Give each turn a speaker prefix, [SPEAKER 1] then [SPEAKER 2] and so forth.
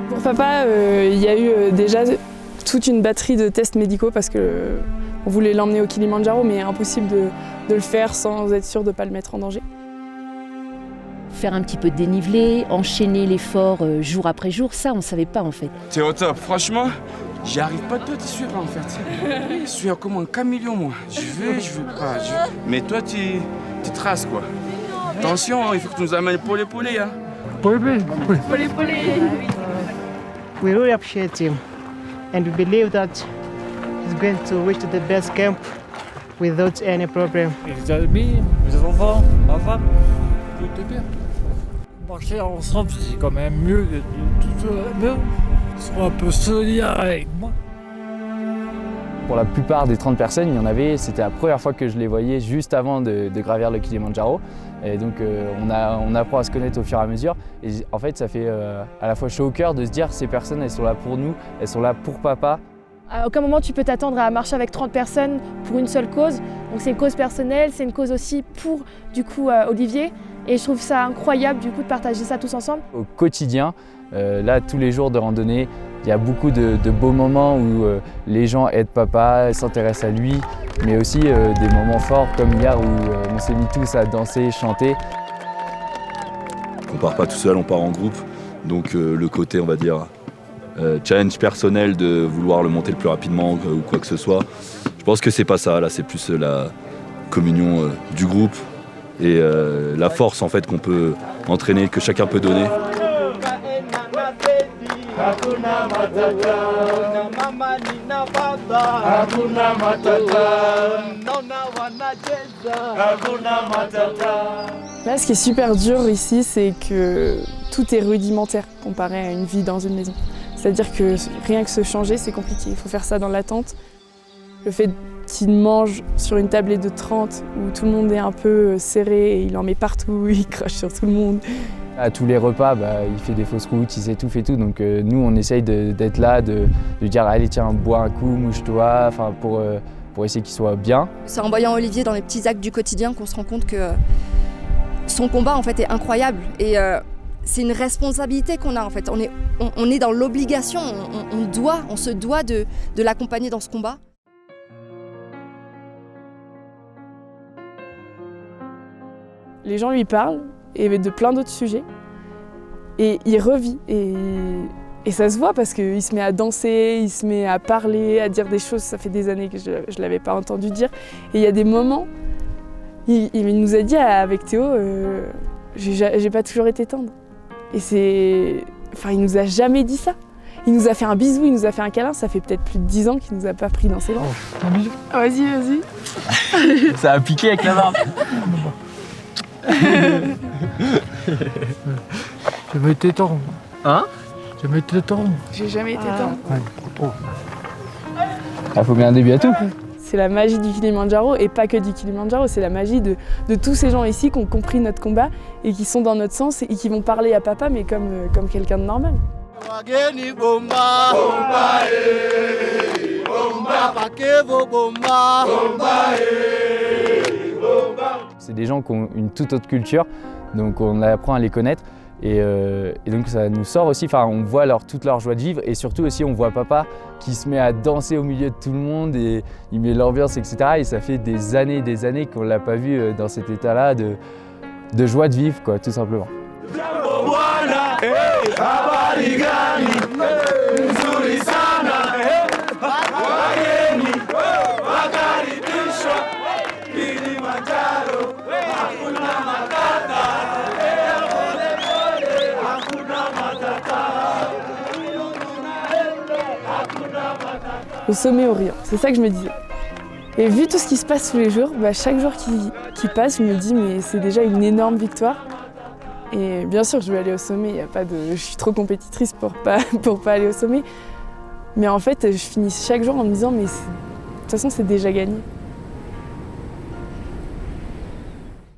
[SPEAKER 1] Pour papa, il y a eu déjà toute une batterie de tests médicaux parce qu'on voulait l'emmener au Kilimandjaro, mais impossible de le faire sans être sûr de ne pas le mettre en danger.
[SPEAKER 2] Faire un petit peu de dénivelé, enchaîner l'effort jour après jour, ça on ne savait pas en fait.
[SPEAKER 3] T'es au top, franchement, j'y arrive pas de toi, t'es sûr en fait. Je suis comme un caméléon moi, je veux pas. Mais toi tu traces quoi. Attention, il faut que tu nous amènes poulet hein.
[SPEAKER 1] Poulet.
[SPEAKER 4] We really appreciate him and we believe that he's going to reach the best camp without any problem.
[SPEAKER 5] Les amis, les enfants, ma femme, tout est bien. Marcher ensemble, c'est quand même mieux de tout seul. Ils sont un peu solidaires avec moi.
[SPEAKER 6] Pour la plupart des 30 personnes, il y en avait, c'était la première fois que je les voyais juste avant de gravir le Kilimandjaro. Et donc on apprend à se connaître au fur et à mesure. Et en fait, ça fait à la fois chaud au cœur de se dire ces personnes, elles sont là pour nous, elles sont là pour papa.
[SPEAKER 7] À aucun moment tu peux t'attendre à marcher avec 30 personnes pour une seule cause. Donc c'est une cause personnelle, c'est une cause aussi pour du coup Olivier. Et je trouve ça incroyable du coup de partager ça tous ensemble.
[SPEAKER 6] Au quotidien, là tous les jours de randonnée, il y a beaucoup de beaux moments où les gens aident papa, s'intéressent à lui, mais aussi des moments forts comme hier où on s'est mis tous à danser, chanter.
[SPEAKER 8] On part pas tout seul, on part en groupe. Donc le côté, on va dire, challenge personnel de vouloir le monter le plus rapidement ou quoi que ce soit, je pense que c'est pas ça. Là, c'est plus la communion du groupe et la force en fait qu'on peut entraîner, que chacun peut donner.
[SPEAKER 1] Là, ce qui est super dur ici, c'est que tout est rudimentaire comparé à une vie dans une maison. C'est-à-dire que rien que se changer, c'est compliqué. Il faut faire ça dans l'attente. Le fait qu'il mange sur une tablée de 30 où tout le monde est un peu serré et il en met partout, il crache sur tout le monde.
[SPEAKER 6] À tous les repas, il fait des fausses routes, il s'étouffe et tout. Donc nous, on essaye d'être là, de dire allez tiens, bois un coup, mouche-toi, pour essayer qu'il soit bien.
[SPEAKER 9] C'est en voyant Olivier dans les petits actes du quotidien qu'on se rend compte que son combat en fait est incroyable. Et c'est une responsabilité qu'on a en fait. On est dans l'obligation, on se doit de l'accompagner dans ce combat.
[SPEAKER 1] Les gens lui parlent et de plein d'autres sujets. Et il revit. Et ça se voit parce qu'il se met à danser, il se met à parler, à dire des choses. Ça fait des années que je ne l'avais pas entendu dire. Et il y a des moments, il nous a dit avec Théo, j'ai pas toujours été tendre. Et il nous a jamais dit ça. Il nous a fait un bisou, il nous a fait un câlin. Ça fait peut-être plus de 10 ans qu'il nous a pas pris dans ses bras. Oh, vas-y.
[SPEAKER 6] Ça a piqué avec la barbe.
[SPEAKER 5] Jamais été tendre.
[SPEAKER 6] Hein?
[SPEAKER 5] Jamais été tendre.
[SPEAKER 1] J'ai jamais été tendre.
[SPEAKER 6] Il faut bien un début à tout.
[SPEAKER 1] C'est la magie du Kilimandjaro et pas que du Kilimandjaro, c'est la magie de tous ces gens ici qui ont compris notre combat et qui sont dans notre sens et qui vont parler à papa mais comme quelqu'un de normal.
[SPEAKER 6] C'est des gens qui ont une toute autre culture, donc on apprend à les connaître et donc ça nous sort aussi, on voit toute leur joie de vivre et surtout aussi on voit papa qui se met à danser au milieu de tout le monde et il met l'ambiance etc. Et ça fait des années qu'on ne l'a pas vu dans cet état-là de joie de vivre quoi, tout simplement.
[SPEAKER 1] Au sommet Orient, c'est ça que je me disais. Et vu tout ce qui se passe tous les jours, chaque jour qui passe, je me dis mais c'est déjà une énorme victoire. Et bien sûr, je vais aller au sommet, je suis trop compétitrice pour pas aller au sommet. Mais en fait, je finis chaque jour en me disant mais de toute façon, c'est déjà gagné.